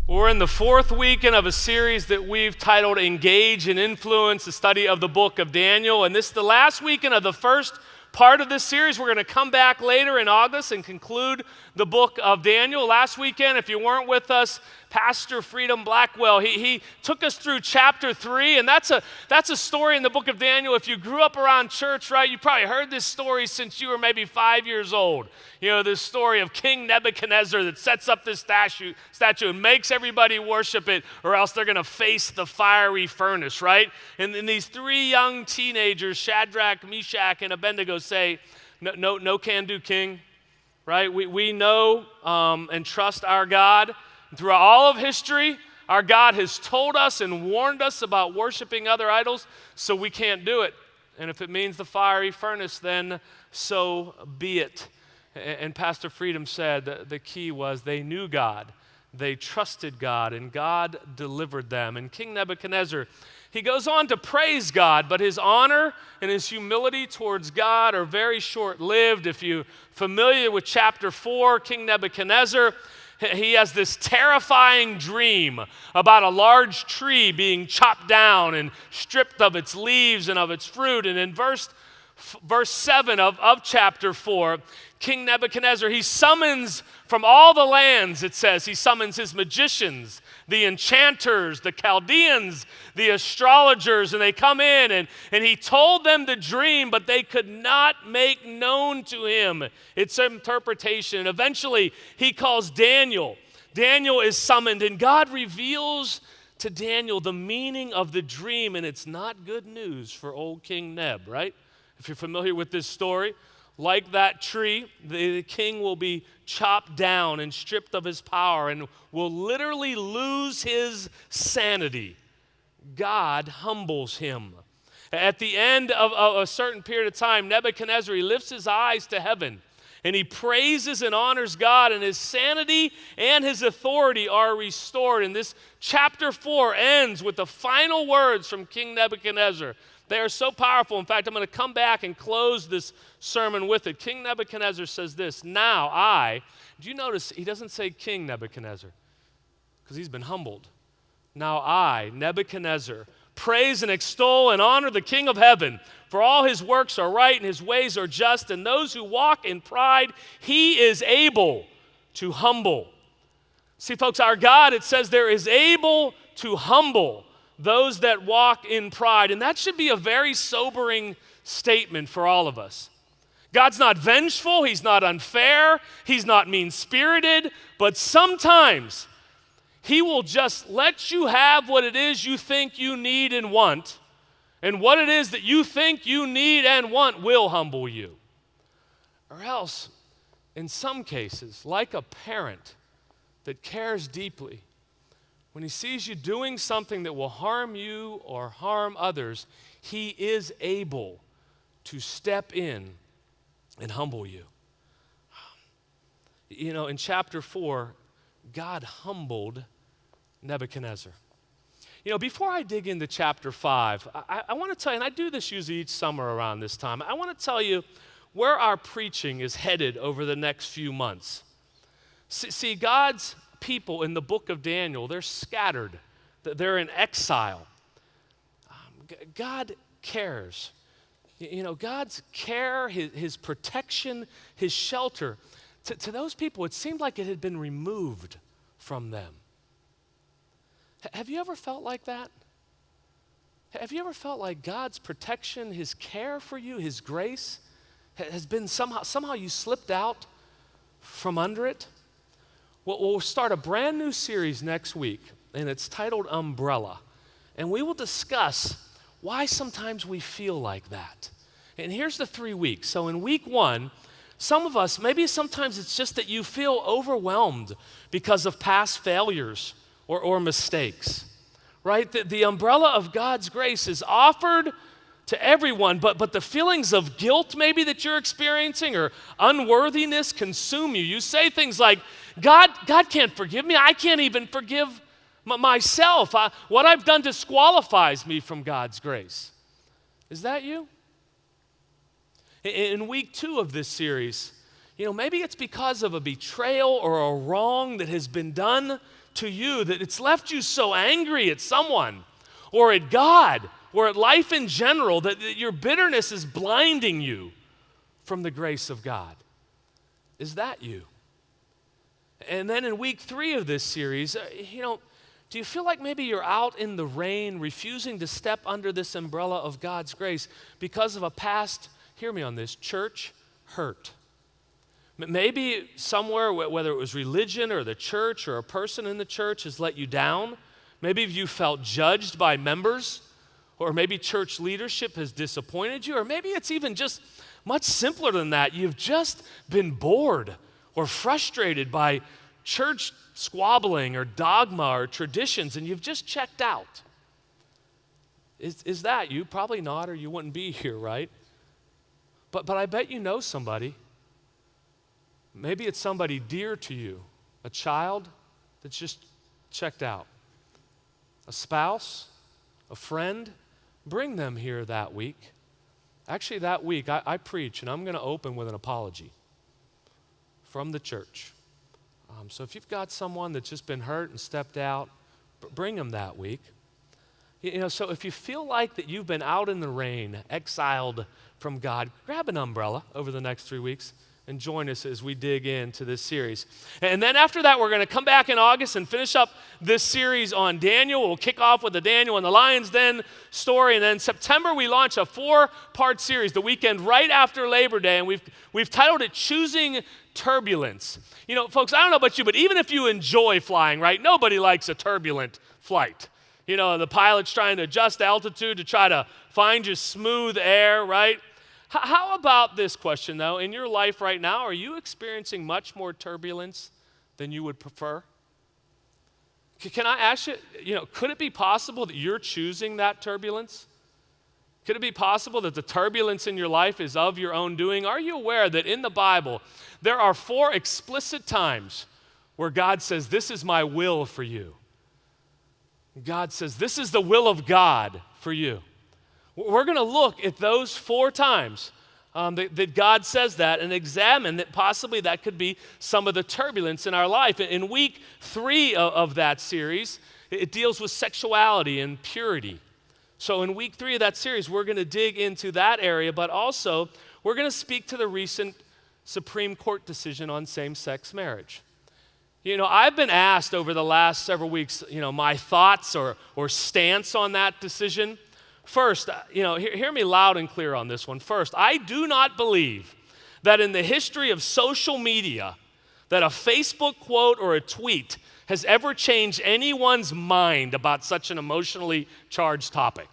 We're in the fourth weekend of a series that we've titled Engage and Influence, the study of the book of Daniel. And this is the last weekend of the first part of this series. We're going to come back later in August and conclude the book of Daniel. Last weekend, if you weren't with us, Pastor Freedom Blackwell, he took us through chapter 3, and that's a story in the book of Daniel. If you grew up around church, right, you probably heard this story since you were maybe 5 years old. You know, this story of King Nebuchadnezzar that sets up this statue and makes everybody worship it, or else they're going to face the fiery furnace, right? And these three young teenagers, Shadrach, Meshach, and Abednego, say, no can do, King, right? We know and trust our God. Throughout all of history, our God has told us and warned us about worshiping other idols, so we can't do it. And if it means the fiery furnace, then so be it. And Pastor Freedom said the key was they knew God, they trusted God, and God delivered them. And King Nebuchadnezzar, he goes on to praise God, but his honor and his humility towards God are very short-lived. If you're familiar with chapter 4, King Nebuchadnezzar, he has this terrifying dream about a large tree being chopped down and stripped of its leaves and of its fruit. And in verse 7 of chapter 4, King Nebuchadnezzar, he summons from all the lands, it says, he summons his magicians, the enchanters, the Chaldeans, the astrologers, and they come in, and he told them the dream, but they could not make known to him its interpretation. And eventually, he calls Daniel. Daniel is summoned, and God reveals to Daniel the meaning of the dream, and it's not good news for old King Neb, right? If you're familiar with this story, like that tree, the king will be chopped down and stripped of his power and will literally lose his sanity. God humbles him. At the end of a certain period of time, Nebuchadnezzar, he lifts his eyes to heaven and he praises and honors God, and his sanity and his authority are restored. And this chapter 4 ends with the final words from King Nebuchadnezzar. They are so powerful. In fact, I'm going to come back and close this sermon with it. King Nebuchadnezzar says this, now I, do you notice he doesn't say King Nebuchadnezzar because he's been humbled. Now I, Nebuchadnezzar, praise and extol and honor the King of heaven, for all his works are right and his ways are just, and those who walk in pride, he is able to humble. See, folks, our God, it says there is able to humble those that walk in pride. And that should be a very sobering statement for all of us. God's not vengeful, he's not unfair, he's not mean-spirited, but sometimes he will just let you have what it is you think you need and want, and what it is that you think you need and want will humble you. Or else, in some cases, like a parent that cares deeply, when he sees you doing something that will harm you or harm others, he is able to step in and humble you. You know, in chapter 4, God humbled Nebuchadnezzar. You know, before I dig into chapter 5, I want to tell you, and I do this usually each summer around this time, I want to tell you where our preaching is headed over the next few months. See, God's people in the book of Daniel, they're scattered. They're in exile. God cares. You know, God's care, his protection, his shelter, to those people, it seemed like it had been removed from them. Have you ever felt like that? Have you ever felt like God's protection, his care for you, his grace, has been somehow you slipped out from under it? Well, we'll start a brand new series next week, and it's titled Umbrella. And we will discuss why sometimes we feel like that. And here's the 3 weeks. So in week 1, some of us, maybe sometimes it's just that you feel overwhelmed because of past failures or mistakes, right? The umbrella of God's grace is offered to everyone, but the feelings of guilt maybe that you're experiencing or unworthiness consume you. You say things like, God can't forgive me. I can't even forgive myself. What I've done disqualifies me from God's grace. Is that you? In week 2 of this series, maybe it's because of a betrayal or a wrong that has been done to you that it's left you so angry at someone or at God or at life in general that your bitterness is blinding you from the grace of God. Is that you? And then in week 3 of this series, do you feel like maybe you're out in the rain, refusing to step under this umbrella of God's grace because of a past, hear me on this, church hurt? Maybe somewhere, whether it was religion or the church or a person in the church has let you down. Maybe you felt judged by members, or maybe church leadership has disappointed you, or maybe it's even just much simpler than that. You've just been bored or frustrated by church squabbling or dogma or traditions, and you've just checked out. Is that you? Probably not, or you wouldn't be here, right? But I bet you know somebody. Maybe it's somebody dear to you, a child that's just checked out, a spouse, a friend. Bring them here that week. Actually, that week, I preach, and I'm going to open with an apology from the church. So if you've got someone that's just been hurt and stepped out, bring them that week. So if you feel like that you've been out in the rain, exiled from God, grab an umbrella over the next 3 weeks and join us as we dig into this series. And then after that, we're going to come back in August and finish up this series on Daniel. We'll kick off with the Daniel and the Lion's Den story. And then September, we launch a 4-part series the weekend right after Labor Day. And we've titled it Choosing Turbulence. Folks, I don't know about you, but even if you enjoy flying, right, nobody likes a turbulent flight. The pilot's trying to adjust altitude to try to find you smooth air, right? How about this question, though? In your life right now, are you experiencing much more turbulence than you would prefer? Can I ask you, could it be possible that you're choosing that turbulence? Could it be possible that the turbulence in your life is of your own doing? Are you aware that in the Bible, there are 4 explicit times where God says, this is my will for you? God says, this is the will of God for you. We're going to look at those 4 times that God says that and examine that possibly that could be some of the turbulence in our life. In week 3 of that series, it deals with sexuality and purity. So in week 3 of that series, we're going to dig into that area, but also we're going to speak to the recent Supreme Court decision on same-sex marriage. I've been asked over the last several weeks, my thoughts or stance on that decision. First, hear me loud and clear on this one. First, I do not believe that in the history of social media that a Facebook quote or a tweet has ever changed anyone's mind about such an emotionally charged topic.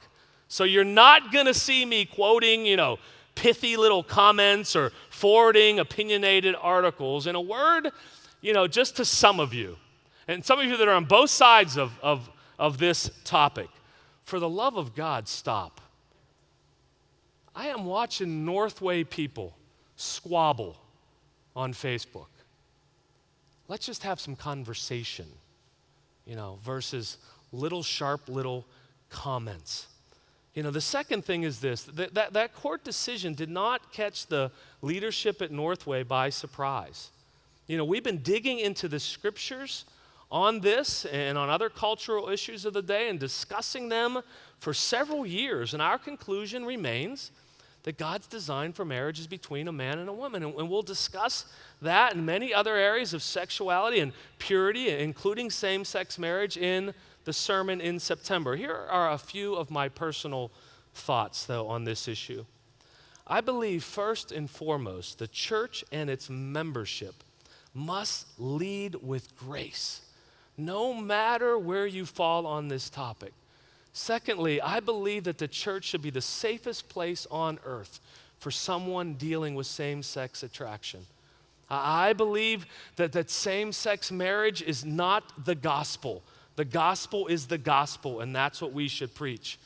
So you're not going to see me quoting, pithy little comments or forwarding opinionated articles. In a word, just to some of you, and some of you that are on both sides of this topic, for the love of God, stop. I am watching Northway people squabble on Facebook. Let's just have some conversation, versus sharp little comments. The second thing is this, that court decision did not catch the leadership at Northway by surprise. We've been digging into the scriptures on this and on other cultural issues of the day and discussing them for several years, and our conclusion remains that God's design for marriage is between a man and a woman, and we'll discuss that and many other areas of sexuality and purity, including same-sex marriage, in the sermon in September. Here are a few of my personal thoughts, though, on this issue. I believe, first and foremost, the church and its membership must lead with grace, no matter where you fall on this topic. Secondly, I believe that the church should be the safest place on earth for someone dealing with same-sex attraction. I believe that same-sex marriage is not the gospel. The gospel is the gospel, and that's what we should preach.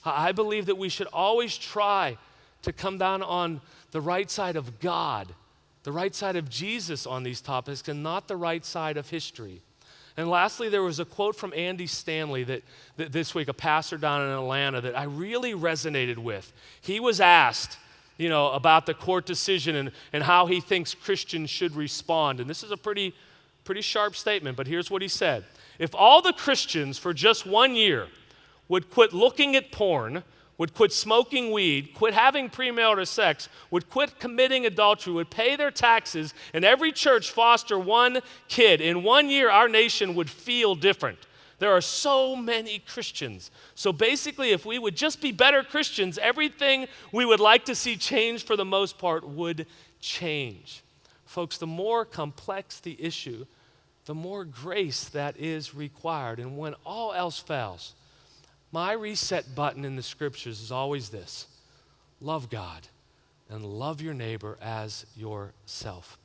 I believe that we should always try to come down on the right side of God, the right side of Jesus on these topics, and not the right side of history. And lastly, there was a quote from Andy Stanley that this week, a pastor down in Atlanta, that I really resonated with. He was asked, about the court decision and how he thinks Christians should respond. And this is a pretty sharp statement, but here's what he said. If all the Christians for just 1 year would quit looking at porn, would quit smoking weed, quit having premarital sex, would quit committing adultery, would pay their taxes, and every church foster one kid, in 1 year our nation would feel different. There are so many Christians. So basically, if we would just be better Christians, everything we would like to see change for the most part would change. Folks, the more complex the issue, the more grace that is required. And when all else fails, my reset button in the scriptures is always this: love God and love your neighbor as yourself.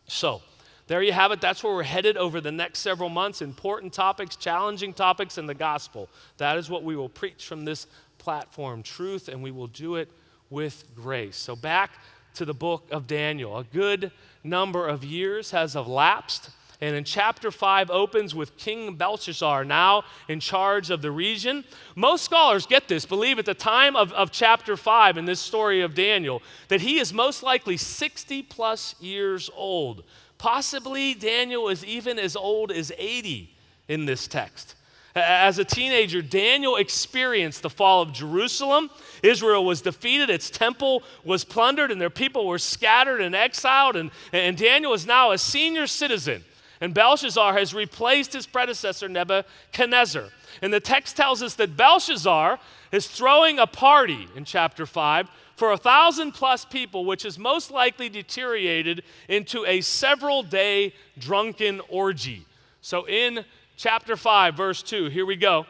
So, there you have it. That's where we're headed over the next several months. Important topics, challenging topics in the gospel. That is what we will preach from this platform, truth, and we will do it with grace. So back to the book of Daniel. A good number of years has elapsed. And in chapter 5 opens with King Belshazzar now in charge of the region. Most scholars, get this, believe at the time of chapter 5 in this story of Daniel that he is most likely 60 plus years old. Possibly Daniel is even as old as 80 in this text. As a teenager, Daniel experienced the fall of Jerusalem. Israel was defeated, its temple was plundered, and their people were scattered and exiled. And Daniel is now a senior citizen. And Belshazzar has replaced his predecessor, Nebuchadnezzar. And the text tells us that Belshazzar is throwing a party in chapter 5 for 1,000 plus people, which is most likely deteriorated into a several-day drunken orgy. So in chapter 5, verse 2, here we go.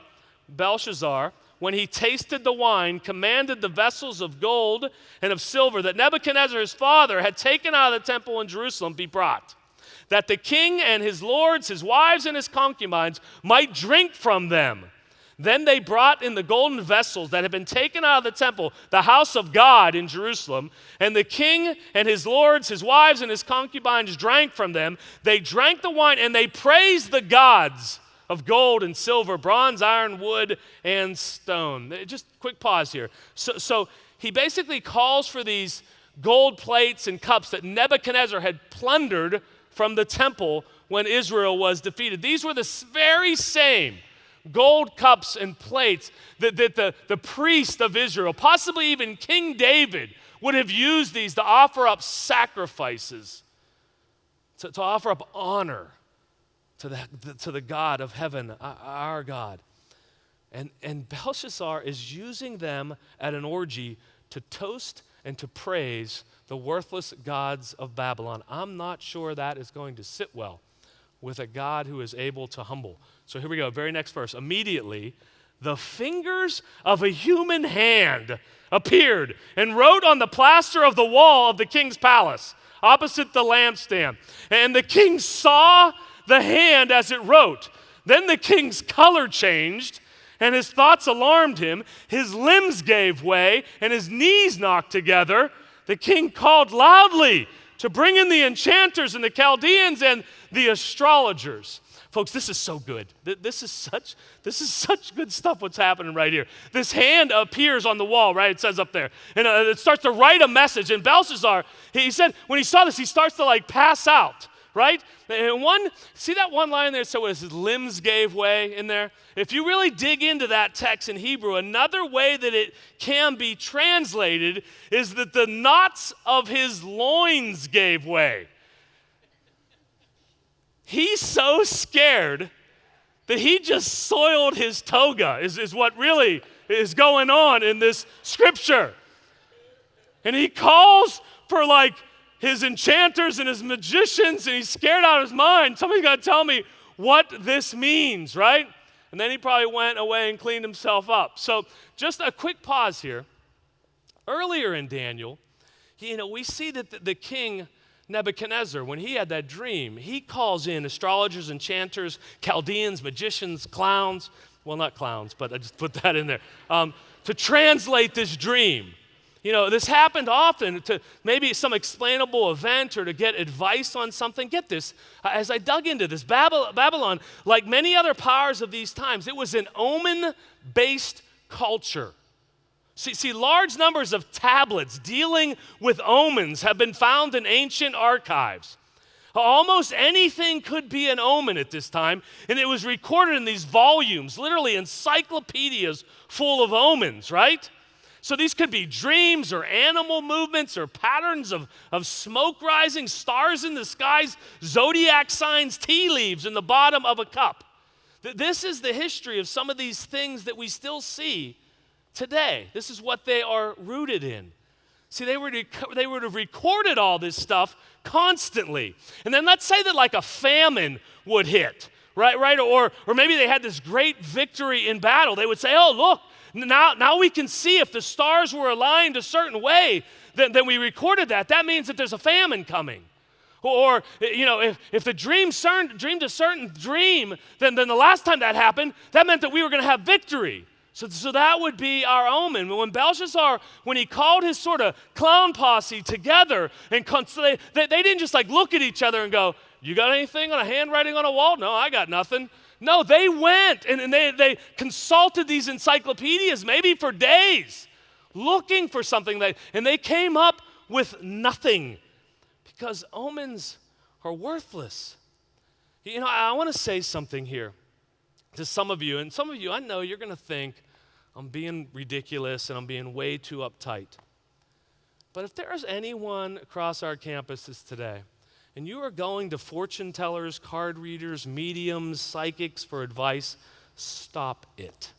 Belshazzar, when he tasted the wine, commanded the vessels of gold and of silver that Nebuchadnezzar, his father, had taken out of the temple in Jerusalem be brought, that the king and his lords, his wives, and his concubines might drink from them. Then they brought in the golden vessels that had been taken out of the temple, the house of God in Jerusalem, and the king and his lords, his wives, and his concubines drank from them. They drank the wine, and they praised the gods of gold and silver, bronze, iron, wood, and stone. Just quick pause here. So he basically calls for these gold plates and cups that Nebuchadnezzar had plundered from the temple when Israel was defeated. These were the very same gold cups and plates that the priest of Israel, possibly even King David, would have used these to offer up sacrifices, to offer up honor to the God of heaven, our God. And Belshazzar is using them at an orgy to toast and to praise the worthless gods of Babylon. I'm not sure that is going to sit well with a God who is able to humble. So here we go, very next verse. Immediately, the fingers of a human hand appeared and wrote on the plaster of the wall of the king's palace, opposite the lampstand. And the king saw the hand as it wrote. Then the king's color changed, and his thoughts alarmed him. His limbs gave way, and his knees knocked together. The king called loudly to bring in the enchanters and the Chaldeans and the astrologers. Folks, this is so good. This is such good stuff what's happening right here. This hand appears on the wall, right? It says up there. And it starts to write a message. And Belshazzar, he said, when he saw this, he starts to pass out, right? And see that one line there? So his limbs gave way in there? If you really dig into that text in Hebrew, another way that it can be translated is that the knots of his loins gave way. He's so scared that he just soiled his toga, is what really is going on in this scripture. And he calls for his enchanters and his magicians, and he's scared out of his mind. Somebody's got to tell me what this means, right? And then he probably went away and cleaned himself up. So just a quick pause here. Earlier in Daniel, we see that the king Nebuchadnezzar, when he had that dream, he calls in astrologers, enchanters, Chaldeans, magicians, clowns. Well, not clowns, but I just put that in there. To translate this dream. This happened often to maybe some explainable event or to get advice on something. Get this, as I dug into this, Babylon, like many other powers of these times, it was an omen-based culture. See, large numbers of tablets dealing with omens have been found in ancient archives. Almost anything could be an omen at this time, and it was recorded in these volumes, literally encyclopedias full of omens, right? So these could be dreams or animal movements or patterns of smoke rising, stars in the skies, zodiac signs, tea leaves in the bottom of a cup. This is the history of some of these things that we still see today. This is what they are rooted in. See, they would have recorded all this stuff constantly. And then let's say that like a famine would hit, right? Or maybe they had this great victory in battle. They would say, oh, look, now we can see if the stars were aligned a certain way, then we recorded that. That means that there's a famine coming. Or, if the dreamed a certain dream, then the last time that happened, that meant that we were going to have victory. So that would be our omen. When Belshazzar, when he called his sort of clown posse together, and they didn't just like look at each other and go, you got anything on a handwriting on a wall? No, I got nothing. No, they went and they consulted these encyclopedias maybe for days, looking for something, and they came up with nothing because omens are worthless. I want to say something here to some of you, and some of you, I know you're going to think I'm being ridiculous and I'm being way too uptight. But if there's anyone across our campuses today, and you are going to fortune tellers, card readers, mediums, psychics for advice, stop it.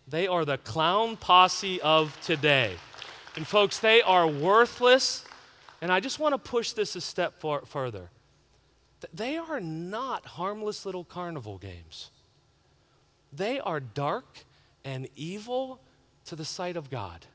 They are the clown posse of today. And folks, they are worthless, and I just want to push this a step further. They are not harmless little carnival games. They are dark and evil to the sight of God.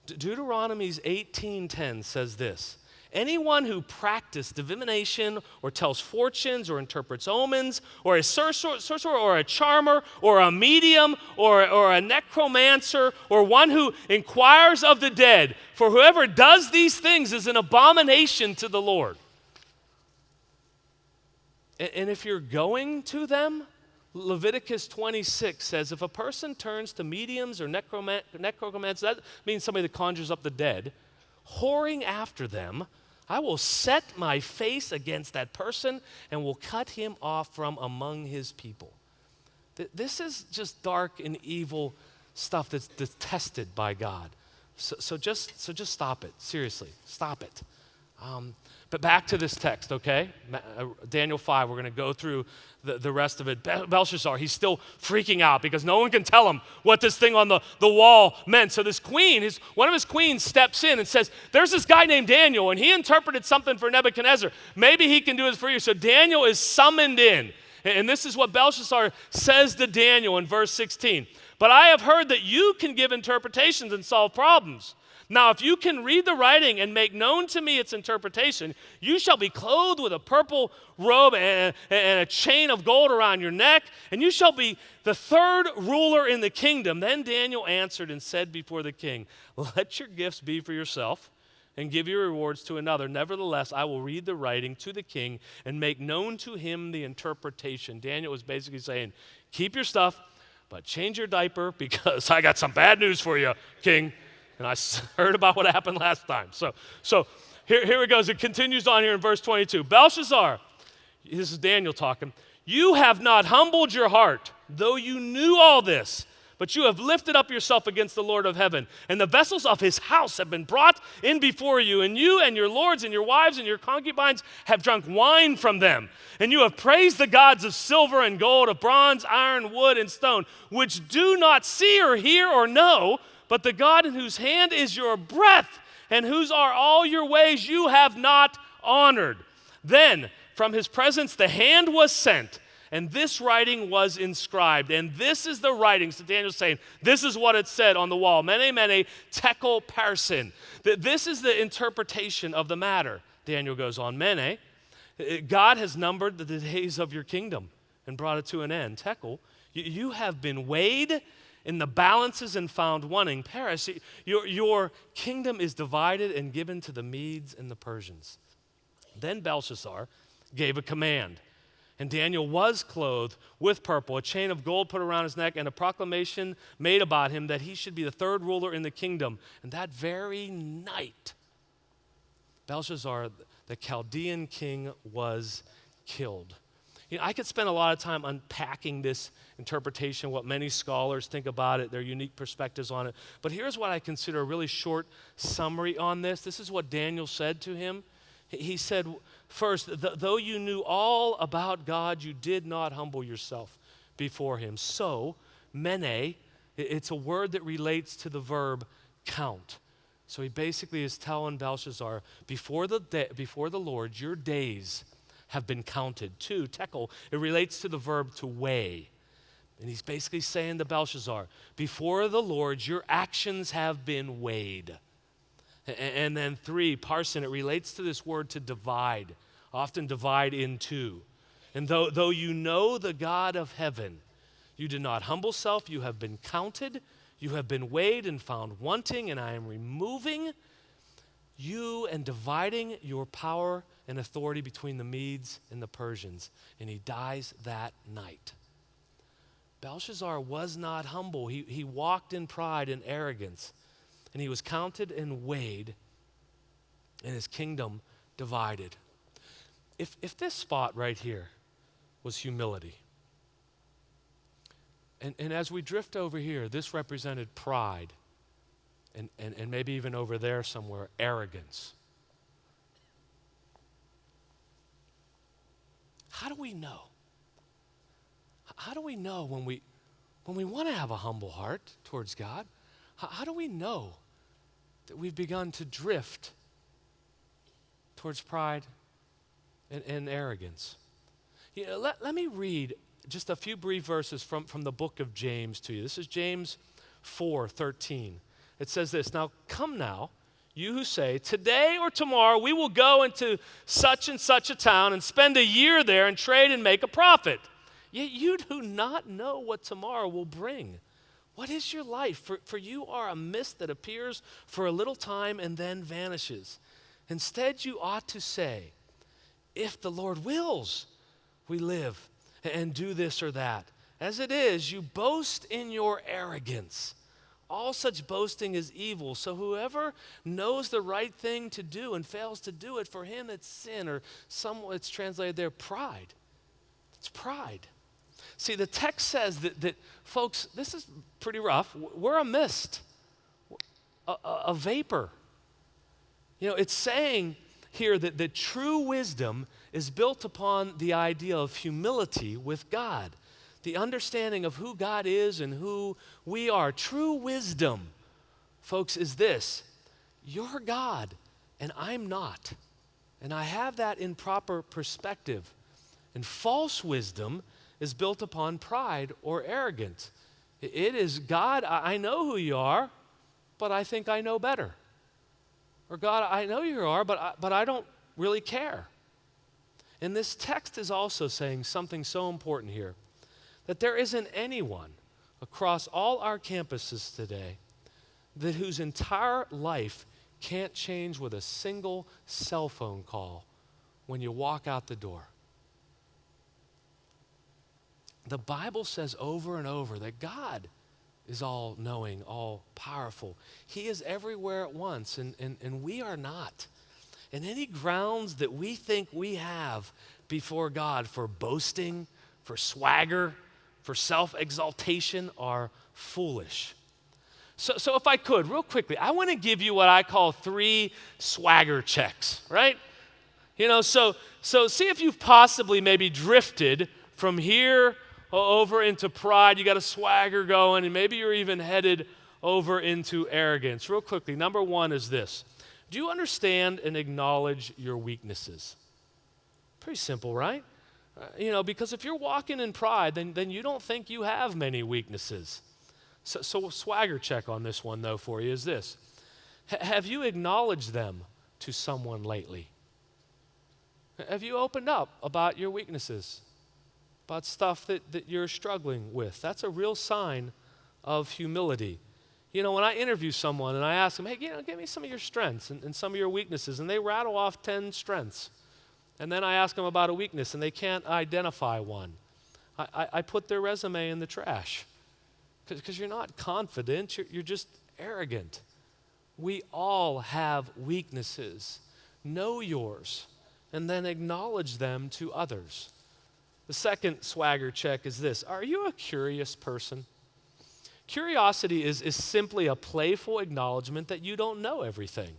Deuteronomy's 18:10 says this: anyone who practices divination or tells fortunes or interprets omens or a sorcerer or a charmer or a medium or a necromancer or one who inquires of the dead, for whoever does these things is an abomination to the Lord. And if you're going to them, Leviticus 26 says, if a person turns to mediums or necromancers, that means somebody that conjures up the dead, whoring after them, I will set my face against that person and will cut him off from among his people. This is just dark and evil stuff that's detested by God. So just stop it. Seriously, stop it. But back to this text, okay? Daniel 5, we're going to go through the rest of it. Belshazzar, he's still freaking out because no one can tell him what this thing on the wall meant. So this queen, one of his queens steps in and says, there's this guy named Daniel, and he interpreted something for Nebuchadnezzar. Maybe he can do this for you. So Daniel is summoned in. And this is what Belshazzar says to Daniel in verse 16. But I have heard that you can give interpretations and solve problems. Now, if you can read the writing and make known to me its interpretation, you shall be clothed with a purple robe and a chain of gold around your neck, and you shall be the third ruler in the kingdom. Then Daniel answered and said before the king, let your gifts be for yourself and give your rewards to another. Nevertheless, I will read the writing to the king and make known to him the interpretation. Daniel was basically saying, keep your stuff, but change your diaper because I got some bad news for you, king. And I heard about what happened last time. So here it goes. It continues on here in verse 22. Belshazzar, this is Daniel talking, you have not humbled your heart, though you knew all this, but you have lifted up yourself against the Lord of heaven. And the vessels of his house have been brought in before you, and you and your lords and your wives and your concubines have drunk wine from them. And you have praised the gods of silver and gold, of bronze, iron, wood, and stone, which do not see or hear or know, but the God in whose hand is your breath, and whose are all your ways, you have not honored. Then from his presence the hand was sent, and this writing was inscribed. And this is the writing. So Daniel's saying, this is what it said on the wall. Mene, mene, tekel, parsin. This is the interpretation of the matter. Daniel goes on, mene, God has numbered the days of your kingdom and brought it to an end. Tekel, you have been weighed in the balances and found wanting. Paris, your kingdom is divided and given to the Medes and the Persians. Then Belshazzar gave a command. And Daniel was clothed with purple, a chain of gold put around his neck, and a proclamation made about him that he should be the third ruler in the kingdom. And that very night, Belshazzar, the Chaldean king, was killed. I could spend a lot of time unpacking this interpretation, what many scholars think about it, their unique perspectives on it. But here's what I consider a really short summary on this. This is what Daniel said to him. He said, first, though you knew all about God, you did not humble yourself before him. So, mene, it's a word that relates to the verb count. So he basically is telling Belshazzar, before the Lord, your days have been counted. Two, tekel, it relates to the verb to weigh. And he's basically saying to Belshazzar, before the Lord, your actions have been weighed. And then three, parson, it relates to this word to divide, often divide in two. And though you know the God of heaven, you did not humble self, you have been counted, you have been weighed and found wanting, and I am removing you and dividing your power and authority between the Medes and the Persians. And he dies that night. Belshazzar was not humble. He walked in pride and arrogance, and he was counted and weighed, and his kingdom divided. If this spot right here was humility, and as we drift over here, this represented pride, and maybe even over there somewhere, arrogance. How do we know? How do we know when we want to have a humble heart towards God? How do we know that we've begun to drift towards pride and arrogance? Let me read just a few brief verses from the book of James to you. This is James 4:13. It says this, now come now, you who say, today or tomorrow we will go into such and such a town and spend a year there and trade and make a profit. Yet you do not know what tomorrow will bring. What is your life? For you are a mist that appears for a little time and then vanishes. Instead, you ought to say, if the Lord wills, we live and do this or that. As it is, you boast in your arrogance. All such boasting is evil. So whoever knows the right thing to do and fails to do it, for him it's sin, or it's translated there, pride. It's pride. See, the text says that folks, this is pretty rough. We're a mist, a vapor. It's saying here that the true wisdom is built upon the idea of humility with God, the understanding of who God is and who we are. True wisdom, folks, is this: you're God and I'm not. And I have that in proper perspective. And false wisdom is built upon pride or arrogance. It is, God, I know who you are, but I think I know better. Or God, I know you are, but I don't really care. And this text is also saying something so important here, that there isn't anyone across all our campuses today that whose entire life can't change with a single cell phone call when you walk out the door. The Bible says over and over that God is all-knowing, all-powerful. He is everywhere at once, and we are not. And any grounds that we think we have before God for boasting, for swagger, for self-exaltation are foolish. So if I could, real quickly, I want to give you what I call 3 swagger checks, right? So see if you've possibly maybe drifted from here over into pride. You got a swagger going, and maybe you're even headed over into arrogance. Real quickly, number 1 is this. Do you understand and acknowledge your weaknesses? Pretty simple, right? Because if you're walking in pride, then you don't think you have many weaknesses. So a swagger check on this one, though, for you is this. Have you acknowledged them to someone lately? Have you opened up about your weaknesses? About stuff that you're struggling with? That's a real sign of humility. When I interview someone and I ask them, hey, give me some of your strengths and some of your weaknesses, and they rattle off 10 strengths. And then I ask them about a weakness and they can't identify one. I put their resume in the trash because you're not confident, you're just arrogant. We all have weaknesses. Know yours and then acknowledge them to others. The second swagger check is this: are you a curious person? Curiosity is simply a playful acknowledgement that you don't know everything.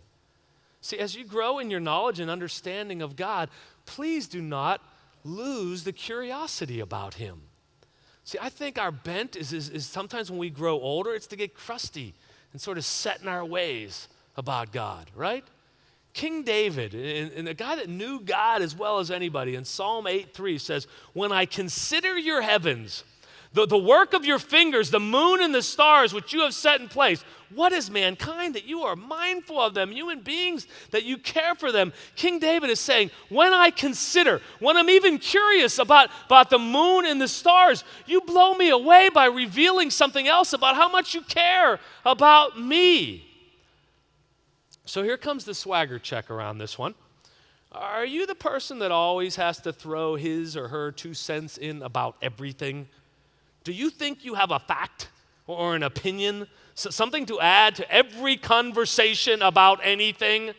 See, as you grow in your knowledge and understanding of God, please do not lose the curiosity about Him. See, I think our bent is sometimes when we grow older, it's to get crusty and sort of set in our ways about God, right? King David, and a guy that knew God as well as anybody, in Psalm 8:3 says, "When I consider your heavens, the work of your fingers, the moon and the stars which you have set in place, what is mankind that you are mindful of them, human beings that you care for them?" King David is saying, when I consider, when I'm even curious about the moon and the stars, you blow me away by revealing something else about how much you care about me. So here comes the swagger check around this one. Are you the person that always has to throw his or her 2 cents in about everything? Do you think you have a fact or an opinion, something to add to every conversation about anything?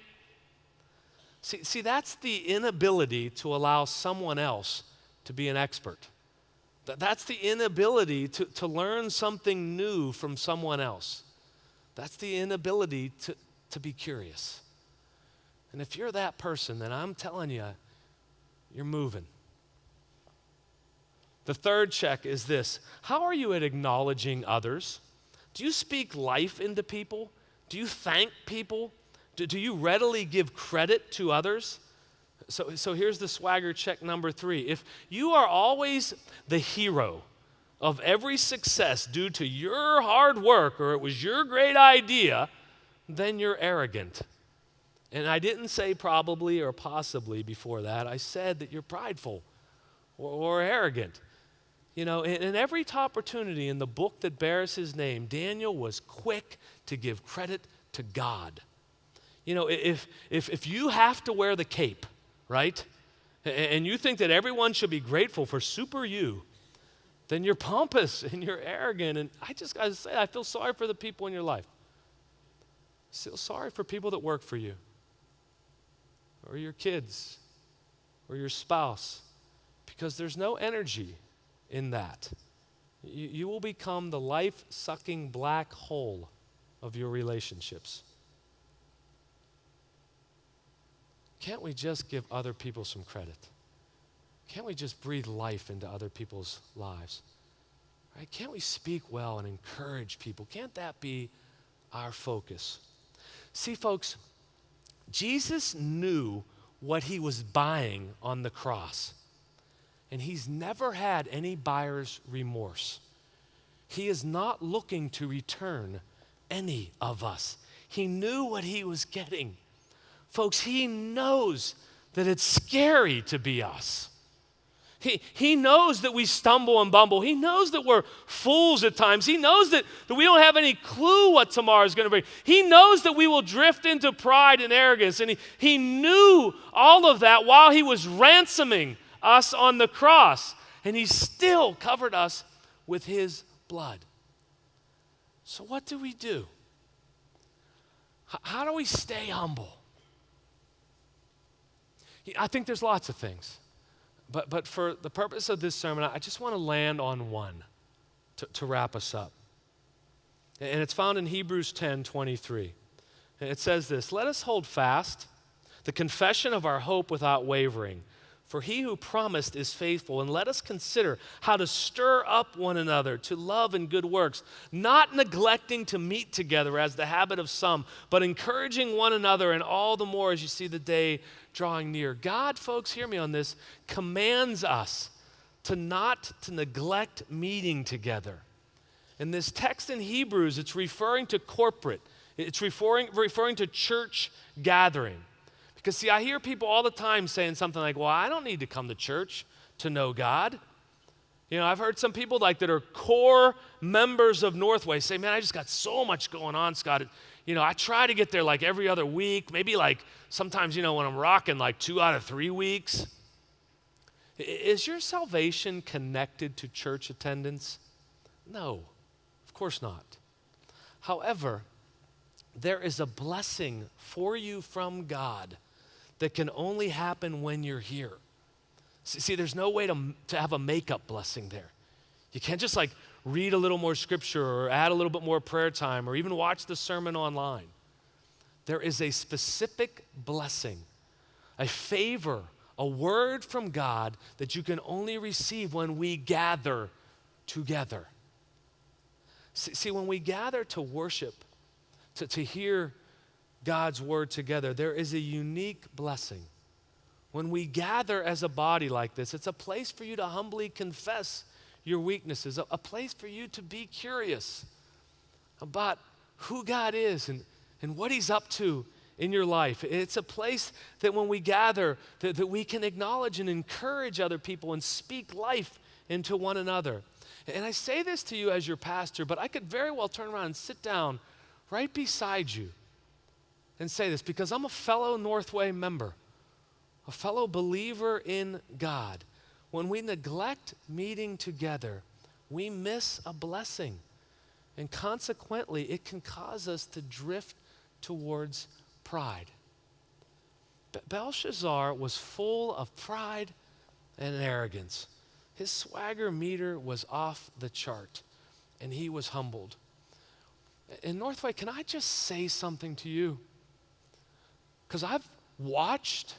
See, that's the inability to allow someone else to be an expert. That's the inability to learn something new from someone else. That's the inability to be curious. And if you're that person, then I'm telling you, you're moving. The third check is this: how are you at acknowledging others? Do you speak life into people? Do you thank people? Do you readily give credit to others? So here's the swagger check number 3. If you are always the hero of every success due to your hard work or it was your great idea, then you're arrogant. And I didn't say probably or possibly before that. I said that you're prideful or arrogant. You know, in every opportunity in the book that bears his name, Daniel was quick to give credit to God. You know, if you have to wear the cape, right, and you think that everyone should be grateful for super you, then you're pompous and you're arrogant. And I just got to say, I feel sorry for the people in your life. Feel sorry for people that work for you, or your kids, or your spouse, because there's no energy in that. You will become the life-sucking black hole of your relationships. Can't we just give other people some credit? Can't we just breathe life into other people's lives? Right? Can't we speak well and encourage people? Can't that be our focus? See, folks, Jesus knew what he was buying on the cross. And he's never had any buyer's remorse. He is not looking to return any of us. He knew what he was getting. Folks, he knows that it's scary to be us. He knows that we stumble and bumble. He knows that we're fools at times. He knows that we don't have any clue what tomorrow is going to bring. He knows that we will drift into pride and arrogance. And he knew all of that while he was ransoming us on the cross. And he still covered us with his blood. So what do we do? How do we stay humble? I think there's lots of things. But for the purpose of this sermon, I just want to land on one to wrap us up. And it's found in Hebrews 10:23. And it says this: "Let us hold fast the confession of our hope without wavering. For he who promised is faithful, and let us consider how to stir up one another to love and good works, not neglecting to meet together as the habit of some, but encouraging one another, and all the more as you see the day drawing near." God, folks, hear me on this, commands us to not to neglect meeting together. In this text in Hebrews, it's referring to corporate. It's referring to church gathering. Because, see, I hear people all the time saying something like, well, I don't need to come to church to know God. I've heard some people that are core members of Northway say, man, I just got so much going on, Scott. I try to get there every other week, maybe sometimes, when I'm rocking 2 out of 3 weeks. Is your salvation connected to church attendance? No, of course not. However, there is a blessing for you from God that can only happen when you're here. See, there's no way to have a makeup blessing there. You can't just read a little more scripture or add a little bit more prayer time or even watch the sermon online. There is a specific blessing, a favor, a word from God that you can only receive when we gather together. See, when we gather to worship, to hear God's word together, there is a unique blessing. When we gather as a body like this, it's a place for you to humbly confess your weaknesses, a place for you to be curious about who God is and what he's up to in your life. It's a place that when we gather, that we can acknowledge and encourage other people and speak life into one another. And I say this to you as your pastor, but I could very well turn around and sit down right beside you and say this because I'm a fellow Northway member, a fellow believer in God. When we neglect meeting together, we miss a blessing. And consequently, it can cause us to drift towards pride. Belshazzar was full of pride and arrogance. His swagger meter was off the chart, and he was humbled. In Northway, can I just say something to you? Because I've watched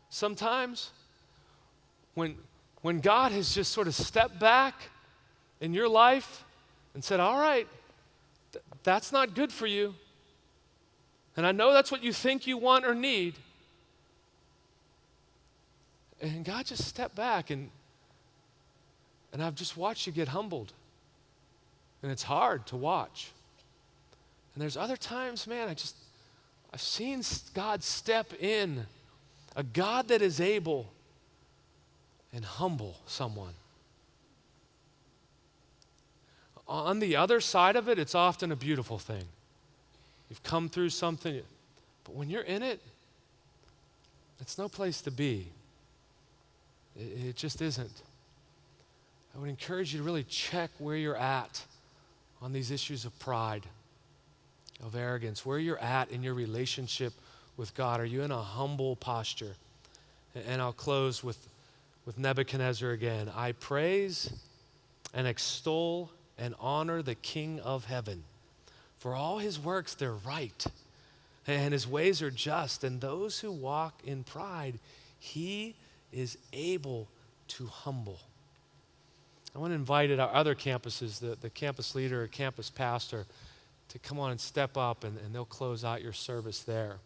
sometimes when God has just sort of stepped back in your life and said, all right, that's not good for you. And I know that's what you think you want or need. And God just stepped back and I've just watched you get humbled. And it's hard to watch. And there's other times, man, I've seen God step in, a God that is able and humble someone. On the other side of it, it's often a beautiful thing. You've come through something, but when you're in it, it's no place to be. It just isn't. I would encourage you to really check where you're at on these issues of pride, of arrogance, where you're at in your relationship with God. Are you in a humble posture? And I'll close with Nebuchadnezzar again. I praise and extol and honor the King of heaven. For all his works, they're right, and his ways are just, and those who walk in pride, he is able to humble. I want to invite at our other campuses, the campus leader or campus pastor, to come on and step up, and they'll close out your service there.